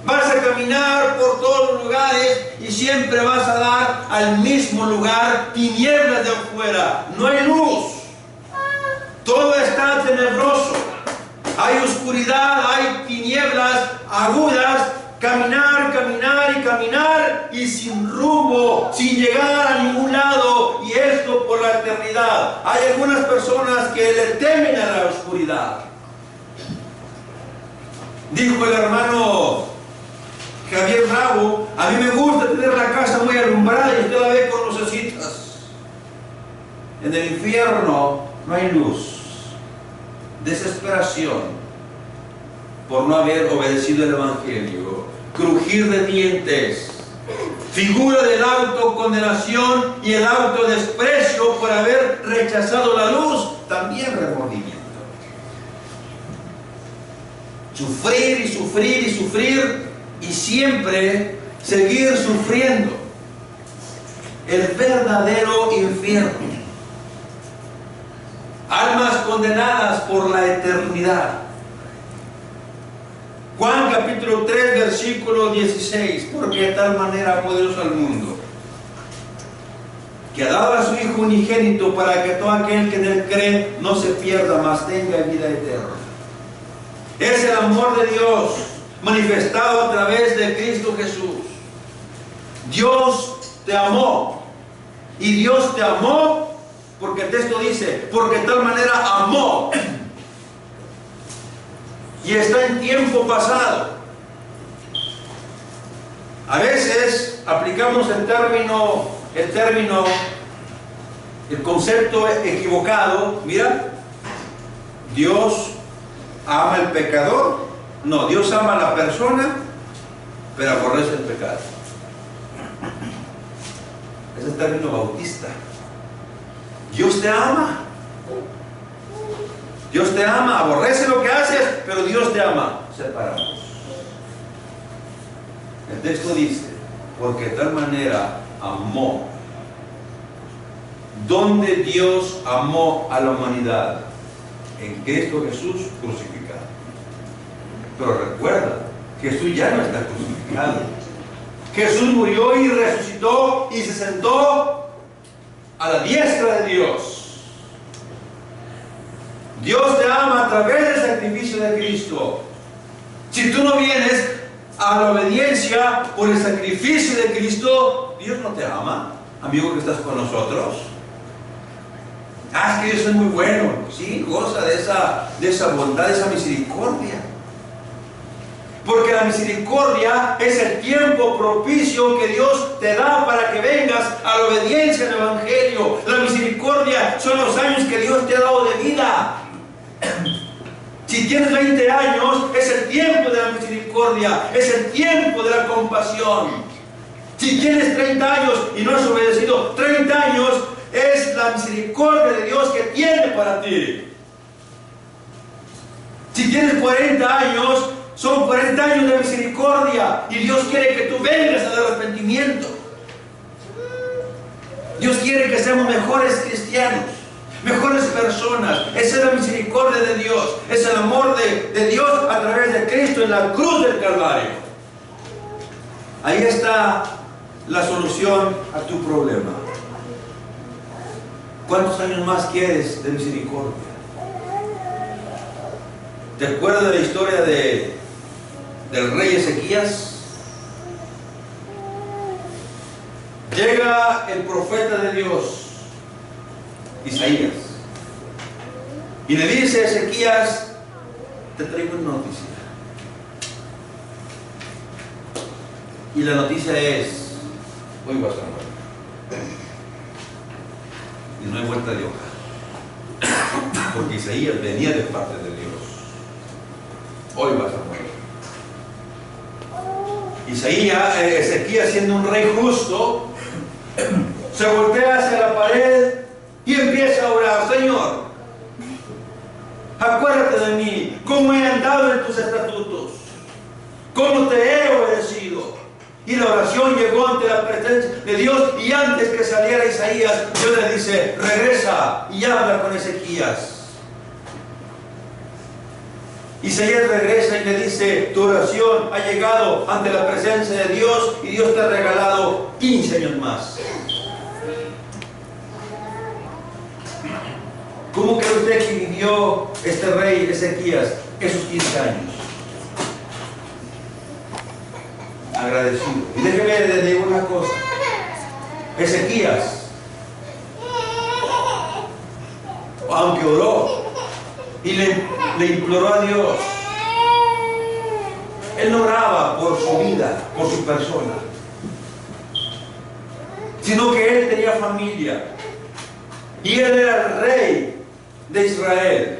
Vas a caminar por todos los lugares y siempre vas a dar al mismo lugar, tinieblas de afuera. No hay luz. Todo está tenebroso. Hay oscuridad, hay tinieblas agudas. Caminar, caminar y caminar y sin rumbo, sin llegar a ningún lado, y esto por la eternidad. Hay algunas personas que le temen a la oscuridad. Dijo el hermano Javier Bravo: a mí me gusta tener la casa muy alumbrada y usted la ve con lucecitas. En el infierno no hay luz, desesperación por no haber obedecido el Evangelio, crujir de dientes, figura de la autocondenación y el autodesprecio por haber rechazado la luz, también remordimiento. Sufrir y sufrir y sufrir y siempre seguir sufriendo. El verdadero infierno. Almas condenadas por la eternidad. Juan capítulo 3 versículo 16: porque de tal manera amó Dios al mundo, que ha dado a su Hijo unigénito, para que todo aquel que en él cree no se pierda, mas tenga vida eterna. Es el amor de Dios manifestado a través de Cristo Jesús. Dios te amó, y Dios te amó porque el texto dice: porque de tal manera amó. Y está en tiempo pasado. A veces aplicamos el concepto equivocado. Mira, ¿Dios ama al pecador? No, Dios ama a la persona, pero aborrece el pecado. Ese es el término bautista. Dios te ama. Dios te ama, aborrece lo que haces, pero Dios te ama. Separados. El texto dice, porque de tal manera amó. ¿Dónde Dios amó a la humanidad? En Cristo Jesús crucificado. Pero recuerda, Jesús ya no está crucificado. Jesús murió y resucitó y se sentó a la diestra de Dios. Dios te ama a través del sacrificio de Cristo. Si tú no vienes a la obediencia por el sacrificio de Cristo, Dios no te ama, amigo que estás con nosotros. Es que Dios es muy bueno. Sí, goza de esa bondad, de esa misericordia. Porque la misericordia es el tiempo propicio que Dios te da para que vengas a la obediencia del Evangelio. La misericordia son los años que Dios te ha dado de vida. Si tienes 20 años, es el tiempo de la misericordia, es el tiempo de la compasión. Si tienes 30 años y no has obedecido, 30 años es la misericordia de Dios que tiene para ti. Si tienes 40 años, son 40 años de misericordia y Dios quiere que tú vengas al arrepentimiento. Dios quiere que seamos mejores cristianos, mejores personas. Esa es la misericordia de Dios, es el amor de Dios a través de Cristo en la cruz del Calvario. Ahí está la solución a tu problema. ¿Cuántos años más quieres de misericordia? ¿Te acuerdas de la historia del rey Ezequías? Llega el profeta de Dios, Isaías, y le dice a Ezequías, te traigo una noticia. Y la noticia es, hoy vas a morir. Y no hay vuelta de hoja. Porque Isaías venía de parte de Dios. Hoy vas a morir. Ezequías, siendo un rey justo, se voltea hacia la pared y empieza a orar. Señor, acuérdate de mí, cómo he andado en tus estatutos, cómo te he obedecido. Y la oración llegó ante la presencia de Dios, y antes que saliera Isaías, Dios le dice, regresa y habla con Ezequías. Isaías regresa y le dice, tu oración ha llegado ante la presencia de Dios y Dios te ha regalado 15 años más. ¿Cómo cree usted que vivió este rey Ezequías esos 15 años? Agradecido. Y déjeme le digo una cosa. Ezequías, aunque oró y le imploró a Dios, él no oraba por su vida, por su persona, sino que él tenía familia y él era el rey de Israel.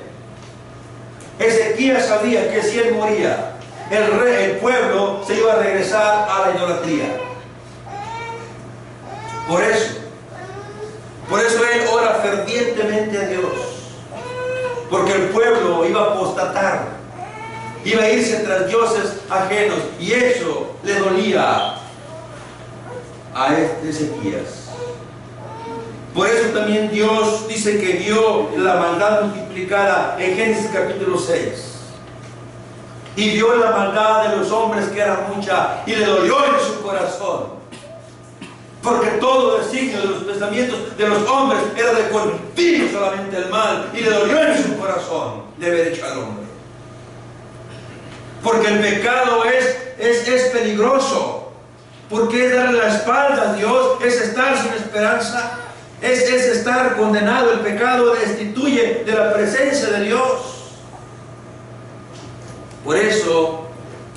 Ezequías sabía que si él moría, el pueblo se iba a regresar a la idolatría. Por eso él ora fervientemente a Dios, porque el pueblo iba a apostatar, iba a irse tras dioses ajenos, y eso le dolía a Ezequías. Por eso también Dios dice que vio la maldad multiplicada en Génesis capítulo 6. Y vio la maldad de los hombres que era mucha, y le dolió en su corazón. Porque todo designio de los pensamientos de los hombres era de continuo solamente el mal, y le dolió en su corazón de haber hecho al hombre. Porque el pecado es peligroso, porque es darle la espalda a Dios, es estar sin esperanza, es estar condenado. El pecado destituye de la presencia de Dios. Por eso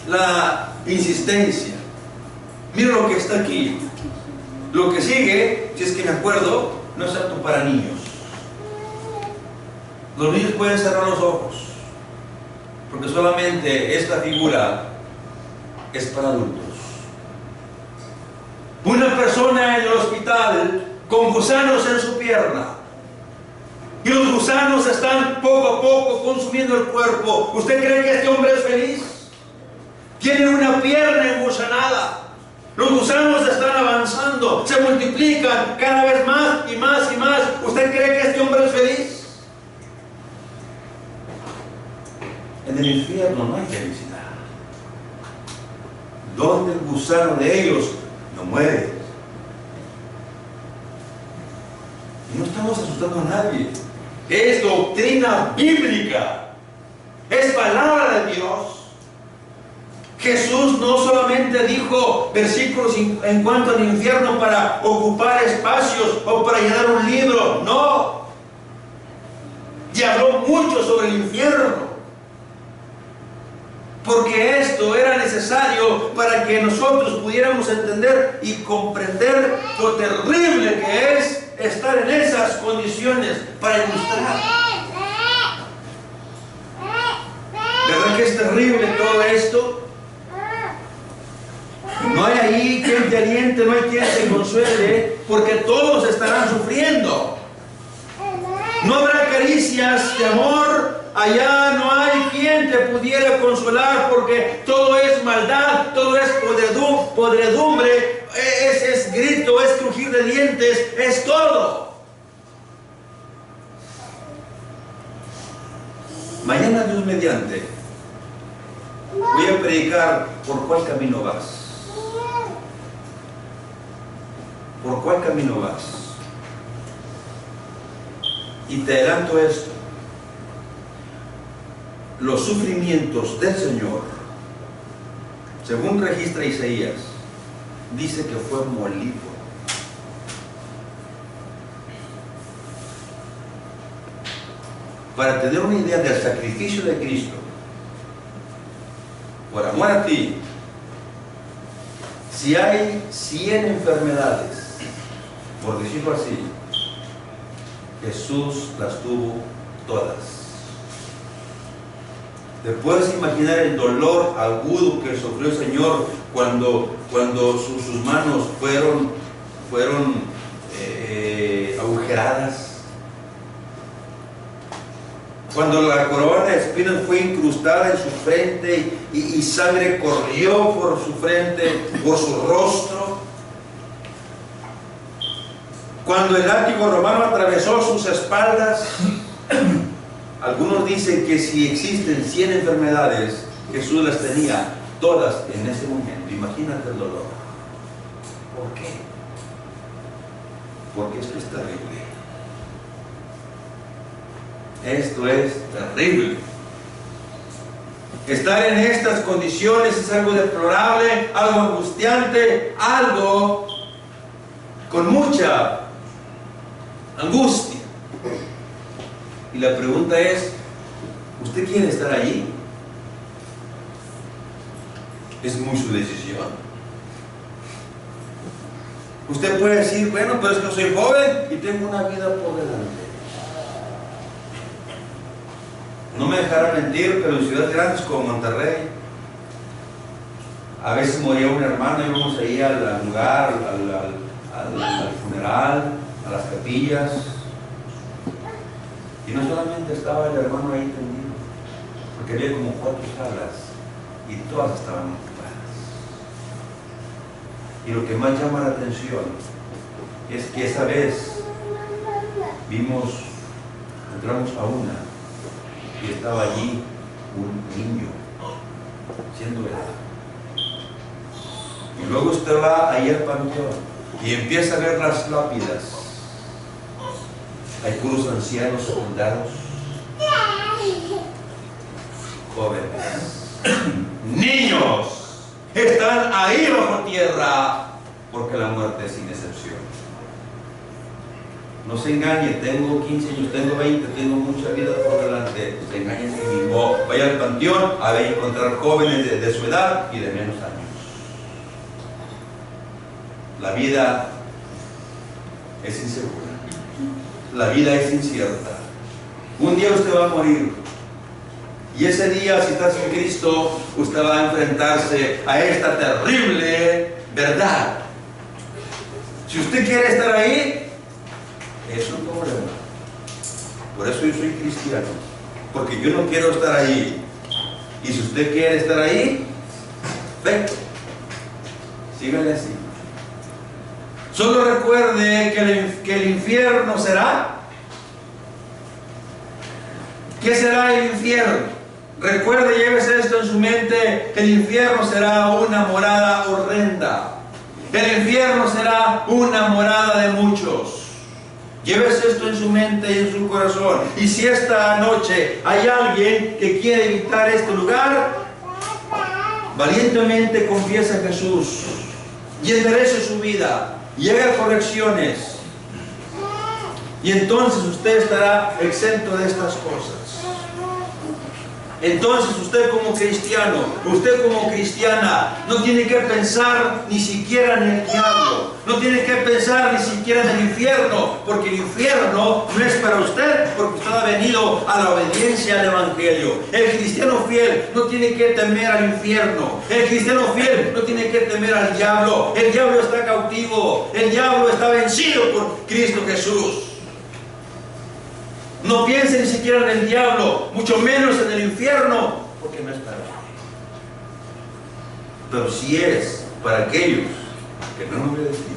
la insistencia. Mira lo que está aquí. Lo que sigue, si es que me acuerdo, no es apto para niños. Los niños pueden cerrar los ojos, porque solamente esta figura es para adultos. Una persona en el hospital con gusanos en su pierna, y los gusanos están poco a poco consumiendo el cuerpo. ¿Usted cree que este hombre es feliz? Tiene una pierna engusanada. Los gusanos están avanzando, se multiplican cada vez más y más y más. ¿Usted cree que este hombre es feliz? En el infierno no hay felicidad. Donde el gusano de ellos no muere. Y no estamos asustando a nadie. Es doctrina bíblica. Es palabra de Dios. Jesús no solamente dijo versículos en cuanto al infierno para ocupar espacios o para llenar un libro. No. Y habló mucho sobre el infierno. Porque esto era necesario para que nosotros pudiéramos entender y comprender lo terrible que es estar en esas condiciones, para ilustrar. ¿Verdad que es terrible todo esto? No hay ahí quien te aliente, no hay quien te consuele, porque todos estarán sufriendo. No habrá caricias de amor, allá no hay quien te pudiera consolar, porque todo es maldad, todo es podredumbre, es grito, es crujir de dientes, es todo. Mañana, Dios mediante, voy a predicar por cuál camino vas. ¿Por cuál camino vas? Y te adelanto esto. Los sufrimientos del Señor, según registra Isaías, dice que fue molido. Para tener una idea del sacrificio de Cristo, por amor a ti, si hay 100 enfermedades, por decirlo así, Jesús las tuvo todas. ¿Te puedes imaginar el dolor agudo que sufrió el Señor cuando sus manos fueron agujeradas? Cuando la corona de espinas fue incrustada en su frente y sangre corrió por su frente, por su rostro. Cuando el látigo romano atravesó sus espaldas. Algunos dicen que si existen 100 enfermedades, Jesús las tenía todas en ese momento. Imagínate el dolor. ¿Por qué? Porque esto es terrible. Esto es terrible. Estar en estas condiciones es algo deplorable, algo angustiante, algo con mucha angustia. Y la pregunta es, ¿usted quiere estar allí? Es muy su decisión. Usted puede decir, bueno, pero es que soy joven y tengo una vida por delante. No me dejará mentir, pero en ciudades grandes como Monterrey, a veces moría un hermano y íbamos ahí al lugar, al funeral, a las capillas. Y no solamente estaba el hermano ahí tendido, porque había como 4 salas y todas estaban ocupadas. Y lo que más llama la atención es que esa vez entramos a una y estaba allí un niño siendo velado. Y luego usted va ahí al panteón y empieza a ver las lápidas. Hay puros ancianos secundarios, jóvenes, niños, están ahí bajo tierra, porque la muerte es sin excepción. No se engañe, tengo 15 años, tengo 20, tengo mucha vida por delante. Se engañe a sí mismo. Vaya al panteón a ver encontrar jóvenes de su edad y de menos años. La vida es insegura. La vida es incierta. Un día usted va a morir. Y ese día, si está sin Cristo, usted va a enfrentarse a esta terrible verdad. Si usted quiere estar ahí, es un problema. Por eso yo soy cristiano, porque yo no quiero estar ahí. Y si usted quiere estar ahí, perfecto, sígale así. Solo recuerde que el infierno será. ¿Qué será el infierno? Recuerde, llévese esto en su mente: el infierno será una morada horrenda. El infierno será una morada de muchos. Llévese esto en su mente y en su corazón. Y si esta noche hay alguien que quiere evitar este lugar, valientemente confiesa a Jesús y enderece su vida y haga correcciones. Y entonces usted estará exento de estas cosas. Entonces usted como cristiano, usted como cristiana, no tiene que pensar ni siquiera en el diablo, no tiene que pensar ni siquiera en el infierno, porque el infierno no es para usted, porque usted ha venido a la obediencia al Evangelio. El cristiano fiel no tiene que temer al infierno, el cristiano fiel no tiene que temer al diablo. El diablo está cautivo, el diablo está vencido por Cristo Jesús. No piense ni siquiera en el diablo, mucho menos en el infierno, porque no es para él. Pero sí es para aquellos que no han obedecido.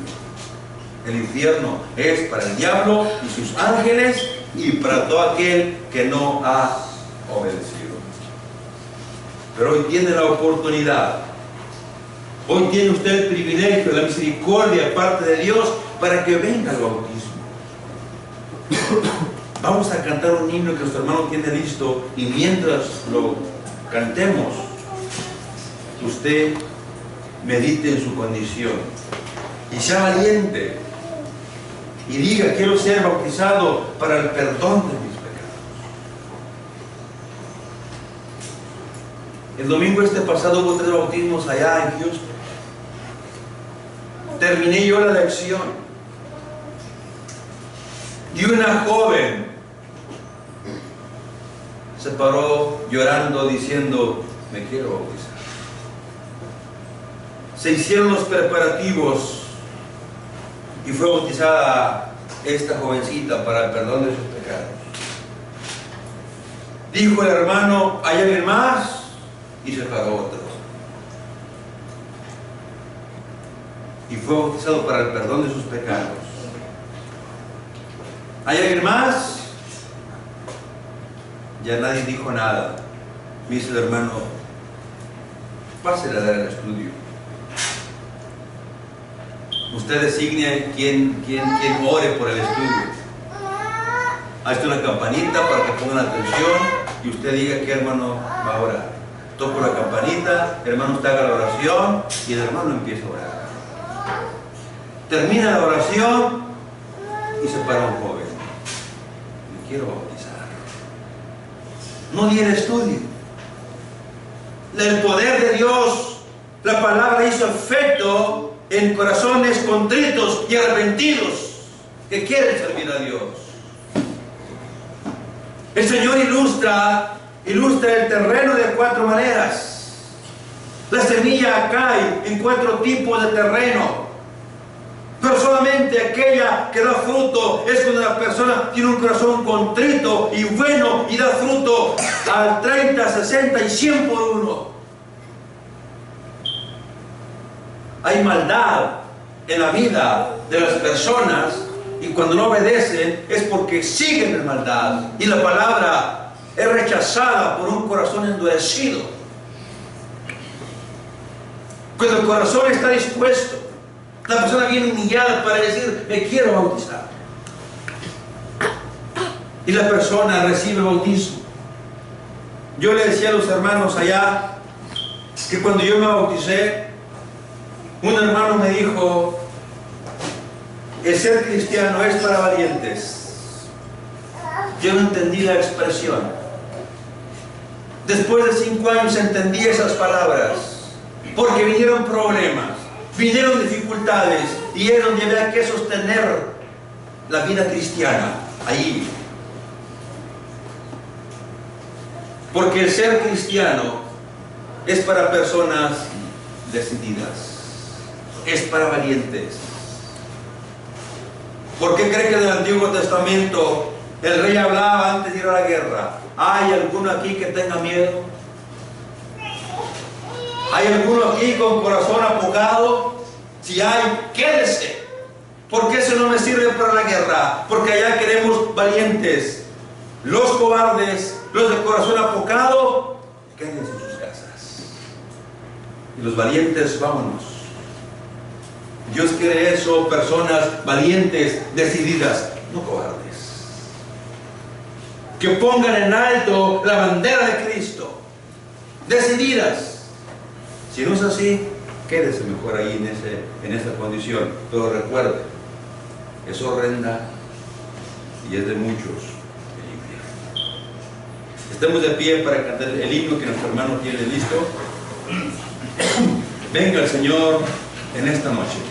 El infierno es para el diablo y sus ángeles y para todo aquel que no ha obedecido. Pero hoy tiene la oportunidad. Hoy tiene usted el privilegio, la misericordia parte de Dios para que venga el bautismo. Vamos a cantar un himno que nuestro hermano tiene listo, y mientras lo cantemos, usted medite en su condición y sea valiente y diga: quiero ser bautizado para el perdón de mis pecados. El domingo pasado hubo 3 bautismos allá en Houston. Terminé yo la lección y una joven se paró llorando diciendo: me quiero bautizar. Se hicieron los preparativos y fue bautizada esta jovencita para el perdón de sus pecados. Dijo el hermano: ¿hay alguien más? Y se paró otro. Y fue bautizado para el perdón de sus pecados. ¿Hay alguien más? Ya nadie dijo nada. Me dice el hermano: pásele a dar el estudio. Usted designe quién ore por el estudio. Ahí está una campanita para que pongan atención y usted diga qué hermano va a orar. Toco la campanita, el hermano usted haga la oración y el hermano empieza a orar. Termina la oración y se para un joven: me quiero bautizar. No di el estudio. El poder de Dios, la palabra hizo efecto en corazones contritos y arrepentidos que quieren servir a Dios. El Señor ilustra el terreno de 4 maneras. La semilla cae en 4 tipos de terreno. Pero solamente aquella que da fruto es cuando la persona tiene un corazón contrito y bueno y da fruto al 30, 60 y 100 por 1. Hay maldad en la vida de las personas y cuando no obedecen es porque siguen en maldad. Y la palabra es rechazada por un corazón endurecido. Cuando el corazón está dispuesto, la persona viene humillada para decir: me quiero bautizar. Y la persona recibe bautismo. Yo le decía a los hermanos allá que cuando yo me bauticé, un hermano me dijo: el ser cristiano es para valientes. Yo no entendí la expresión. Después de 5 años entendí esas palabras, porque vinieron problemas, vinieron dificultades, y es donde había que sostener la vida cristiana, ahí. Porque el ser cristiano es para personas decididas, es para valientes. ¿Por qué cree que en el Antiguo Testamento el rey hablaba antes de ir a la guerra? ¿Hay alguno aquí que tenga miedo? ¿Hay alguno aquí con corazón apocado? Si hay, quédese, porque eso no me sirve para la guerra, porque allá queremos valientes. Los cobardes, los de corazón apocado, quédense en sus casas. Y los valientes, vámonos. Dios quiere eso, personas valientes, decididas, no cobardes. Que pongan en alto la bandera de Cristo, decididas. Si no es así, quédese mejor ahí en esa condición. Pero recuerde, es horrenda y es de muchos el infierno. Estemos de pie para cantar el himno que nuestro hermano tiene listo. Venga el Señor en esta noche.